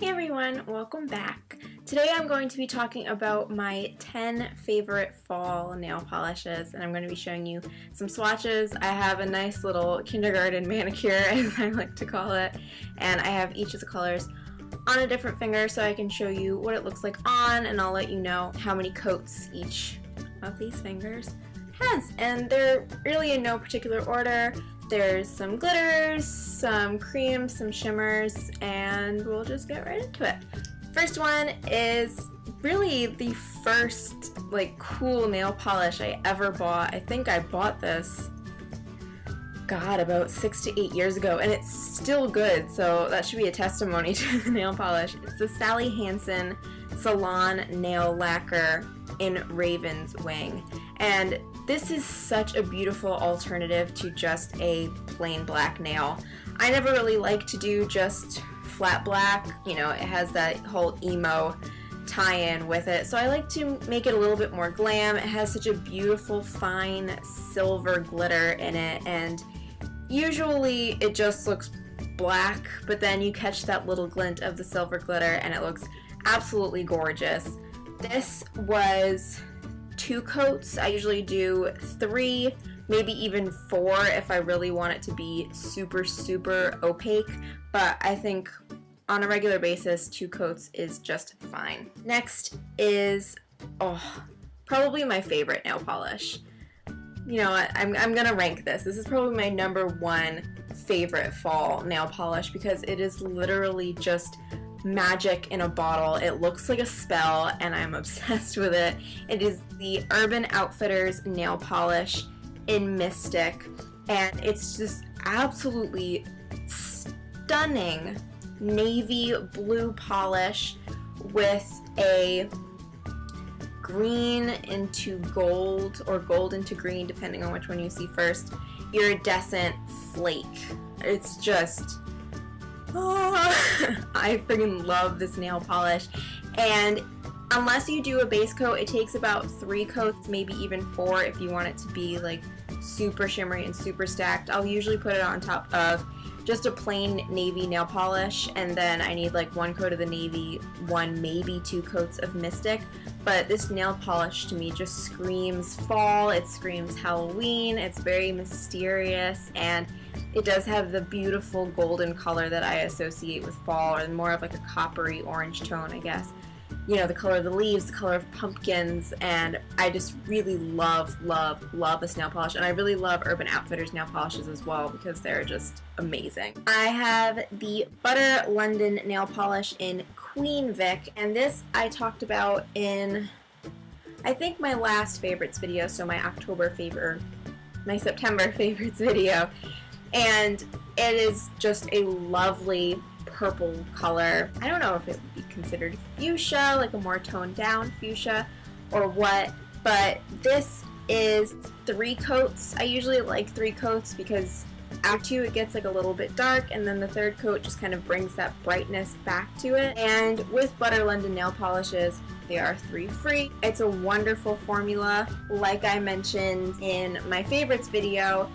Hey everyone, welcome back. Today I'm going to be talking about my 10 favorite fall nail polishes, and I'm going to be showing you some swatches. I have a nice little kindergarten manicure, as I like to call it, and I have each of the colors on a different finger so I can show you what it looks like on, and I'll let you know how many coats each of these fingers has. And they're really in no particular order. There's some glitters, some creams, some shimmers, and we'll just get right into it. First one is really the first cool nail polish I ever bought. I think I bought this, about 6 to 8 years ago, and it's still good, so that should be a testimony to the nail polish. It's the Sally Hansen Salon Nail Lacquer in Raven's Wing, and this is such a beautiful alternative to just a plain black nail. I never really like to do just flat black, it has that whole emo tie-in with it, so I like to make it a little bit more glam. It has such a beautiful fine silver glitter in it, and usually it just looks black, but then you catch that little glint of the silver glitter and it looks absolutely gorgeous. This was 2 coats. I usually do 3, maybe even 4 if I really want it to be super opaque, but I think on a regular basis 2 coats is just fine. Next is probably my favorite nail polish. You know what, I'm gonna rank this. This is probably my #1 favorite fall nail polish because it is literally just magic in a bottle. It looks like a spell and I'm obsessed with it. It is the Urban Outfitters nail polish in Mystic, and it's just absolutely stunning navy blue polish with a green into gold or gold into green, depending on which one you see first, iridescent flake. It's just I freaking love this nail polish, and unless you do a base coat, it takes about 3 coats, maybe even 4 if you want it to be super shimmery and super stacked. I'll usually put it on top of just a plain navy nail polish, and then I need 1 coat of the navy, 1 maybe 2 coats of Mystic. But this nail polish to me just screams fall, it screams Halloween, it's very mysterious, and it does have the beautiful golden color that I associate with fall, or more of a coppery orange tone, I guess. The color of the leaves, the color of pumpkins, and I just really love this nail polish, and I really love Urban Outfitters nail polishes as well because they're just amazing. I have the Butter London nail polish in Queen Vic, and this I talked about in, I think, my last favorites video, so my September favorites video, and it is just a lovely purple color. I don't know if it would be considered fuchsia, a more toned down fuchsia or what, but this is 3 coats. I usually like 3 coats because after 2 it gets a little bit dark, and then the 3rd coat just kind of brings that brightness back to it. And with Butter London nail polishes, they are 3 free. It's a wonderful formula. Like I mentioned in my favorites video,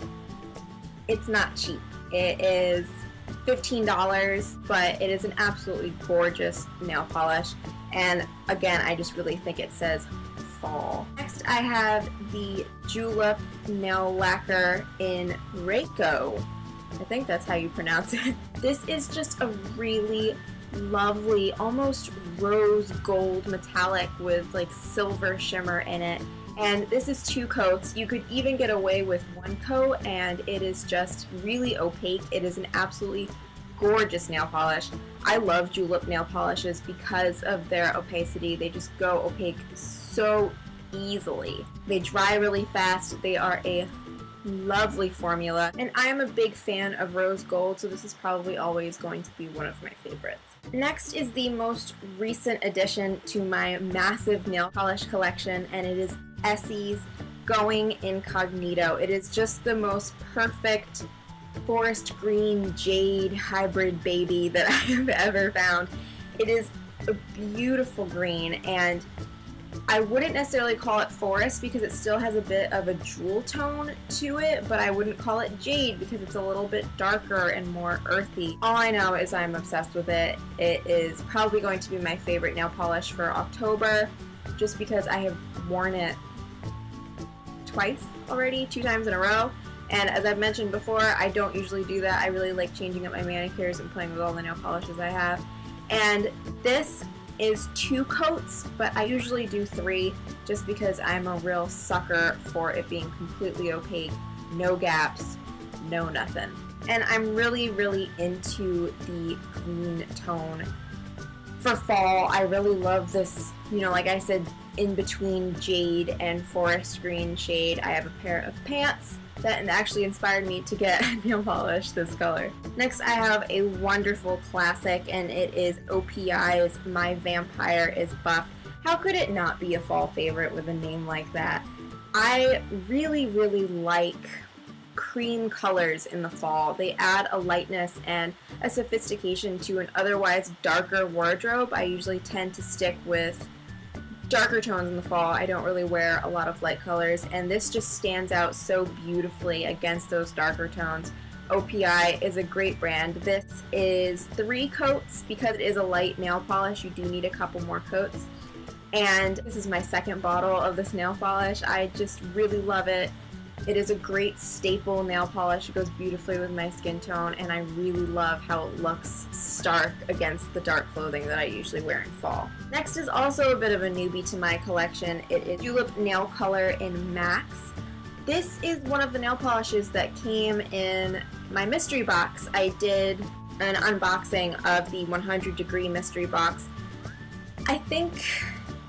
it's not cheap. It is $15, but it is an absolutely gorgeous nail polish, and again, I just really think it says fall. Next, I have the Julep nail lacquer in Reiko. I think that's how you pronounce it. This is just a really lovely, almost rose gold metallic with silver shimmer in it. And this is 2 coats. You could even get away with 1 coat, and it is just really opaque. It is an absolutely gorgeous nail polish. I love Julep nail polishes because of their opacity. They just go opaque so easily. They dry really fast. They are a lovely formula, and I am a big fan of rose gold, so this is probably always going to be one of my favorites. Next is the most recent addition to my massive nail polish collection, and it is Essie's Going Incognito. It is just the most perfect forest green jade hybrid baby that I have ever found. It is a beautiful green, and I wouldn't necessarily call it forest because it still has a bit of a jewel tone to it, but I wouldn't call it jade because it's a little bit darker and more earthy. All I know is I'm obsessed with it. It is probably going to be my favorite nail polish for October, just because I have worn it twice already, 2 times in a row. And as I've mentioned before, I don't usually do that. I really like changing up my manicures and playing with all the nail polishes I have. And this is 2 coats, but I usually do 3 just because I'm a real sucker for it being completely opaque, no gaps, no nothing. And I'm really, really into the green tone. For fall, I really love this, you know, like I said, in between jade and forest green shade. I have a pair of pants that actually inspired me to get nail polish this color. Next, I have a wonderful classic, and it is OPI's My Vampire is Buff. How could it not be a fall favorite with a name like that? I really, really like cream colors in the fall. They add a lightness and a sophistication to an otherwise darker wardrobe. I usually tend to stick with darker tones in the fall. I don't really wear a lot of light colors, and this just stands out so beautifully against those darker tones. OPI is a great brand. This is 3 coats. Because it is a light nail polish, you do need a couple more coats. And this is my 2nd bottle of this nail polish. I just really love it. It is a great staple nail polish. It goes beautifully with my skin tone, and I really love how it looks stark against the dark clothing that I usually wear in fall. Next is also a bit of a newbie to my collection. It is Julep Nail Color in Max. This is one of the nail polishes that came in my mystery box. I did an unboxing of the 100 degree mystery box, I think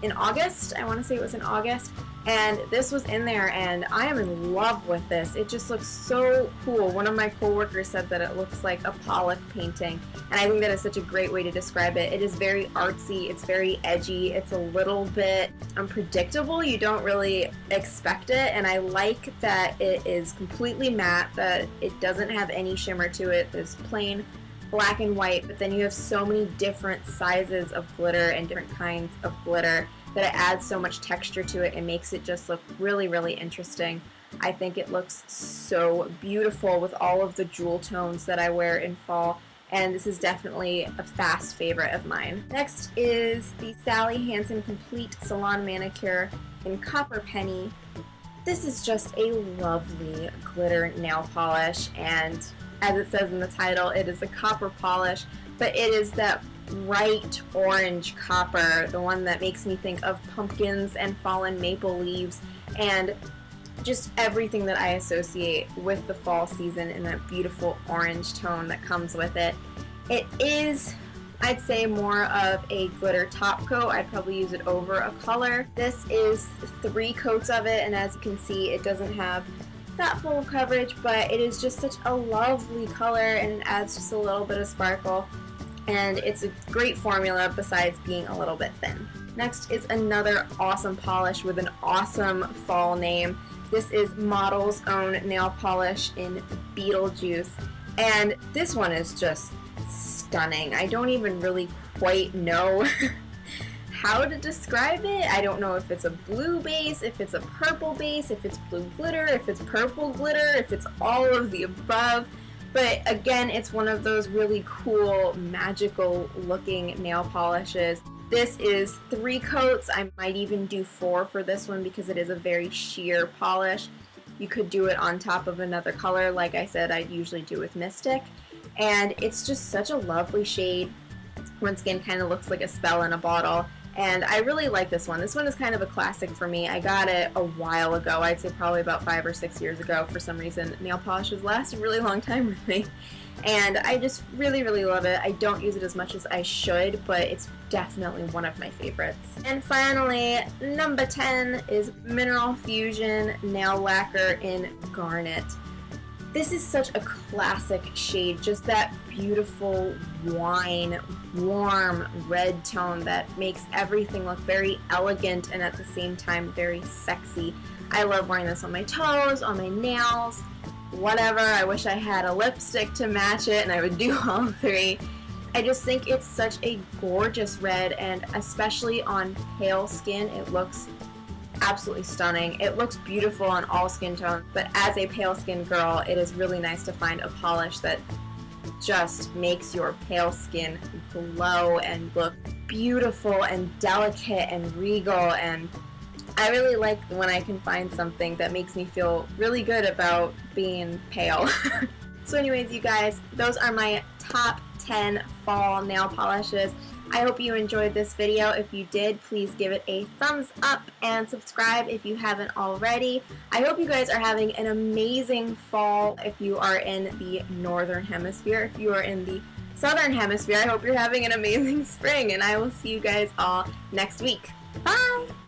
in August. I want to say it was in August. And this was in there, and I am in love with this. It just looks so cool. One of my coworkers said that it looks like a Pollock painting, and I think that is such a great way to describe it. It is very artsy, it's very edgy, it's a little bit unpredictable. You don't really expect it, and I like that it is completely matte, that it doesn't have any shimmer to it. There's plain black and white, but then you have so many different sizes of glitter and different kinds of glitter that it adds so much texture to it and makes it just look really, really interesting. I think it looks so beautiful with all of the jewel tones that I wear in fall, and this is definitely a fast favorite of mine. Next is the Sally Hansen Complete Salon Manicure in Copper Penny. This is just a lovely glitter nail polish, and as it says in the title, it is a copper polish, but it is that bright orange copper, the one that makes me think of pumpkins and fallen maple leaves, and just everything that I associate with the fall season in that beautiful orange tone that comes with it. It is, I'd say, more of a glitter top coat. I'd probably use it over a color. This is 3 coats of it, and as you can see, it doesn't have that full coverage, but it is just such a lovely color, and it adds just a little bit of sparkle. And it's a great formula besides being a little bit thin. Next is another awesome polish with an awesome fall name. This is Model's Own Nail Polish in Beetlejuice, and this one is just stunning. I don't even really quite know how to describe it. I don't know if it's a blue base, if it's a purple base, if it's blue glitter, if it's purple glitter, if it's all of the above. But again, it's one of those really cool, magical looking nail polishes. This is 3 coats. I might even do 4 for this one because it is a very sheer polish. You could do it on top of another color, like I said I usually do with Mystic. And it's just such a lovely shade. Once again, kind of looks like a spell in a bottle. And I really like this one. This one is kind of a classic for me. I got it a while ago. I'd say probably about 5 or 6 years ago. For some reason, nail polishes last a really long time with me. And I just really, really love it. I don't use it as much as I should, but it's definitely one of my favorites. And finally, number 10 is Mineral Fusion Nail Lacquer in Garnet. This is such a classic shade, just that beautiful wine, warm red tone that makes everything look very elegant and at the same time very sexy. I love wearing this on my toes, on my nails, whatever. I wish I had a lipstick to match it and I would do all 3. I just think it's such a gorgeous red, and especially on pale skin, it looks absolutely stunning. It looks beautiful on all skin tones, but as a pale skin girl, it is really nice to find a polish that just makes your pale skin glow and look beautiful and delicate and regal, and I really like when I can find something that makes me feel really good about being pale. So anyways, you guys, those are my top 10 fall nail polishes. I hope you enjoyed this video. If you did, please give it a thumbs up and subscribe if you haven't already. I hope you guys are having an amazing fall if you are in the northern hemisphere. If you are in the southern hemisphere, I hope you're having an amazing spring, and I will see you guys all next week. Bye!